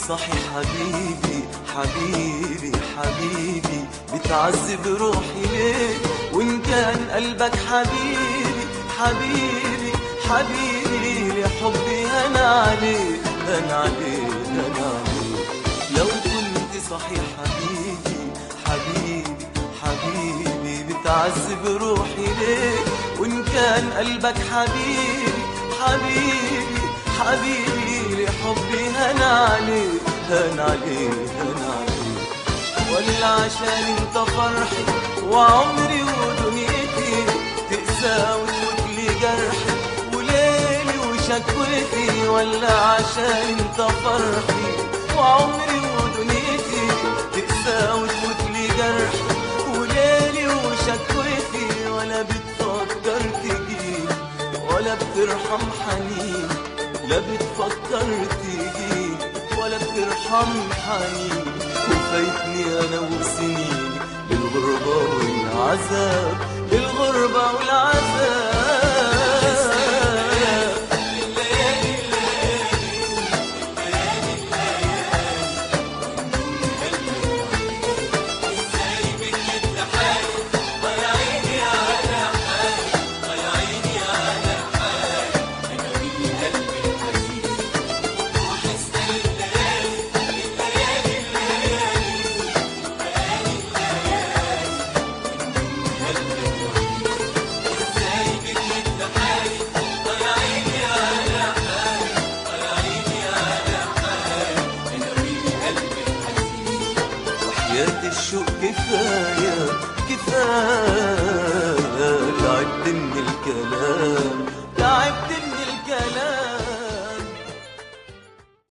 صحي حبيبي حبيبي حبيبي بتعذب روحي ليه؟ وإن كان قلبك حبيبي حبيبي حبيبي لحبي أنا عليه أنا عليه أنا عليه. لو كنت صحي حبيبي حبيبي حبيبي بتعذب روحي ليه؟ وإن كان قلبك حبيبي حبيبي حبيبي لحبي أنا عليه أنا عليه أنا عليه. ولا عشان انت فرحي وعمري ودنيتي تقسى وتفوت لي جرحي وليلي وشكوتي. ولا عشان انت فرحي وعمري ودنيتي تقسى وتفوت لي جرحي وليلي وشكوتي. ولا بتفكر تجيلي ولا بترحم حنين، لا بتفكر تجيلي ولا بترحم حنين. وفايتني انا وسنين للغربة والعذاب للغربة والعذاب. الشوق كفاية كفاية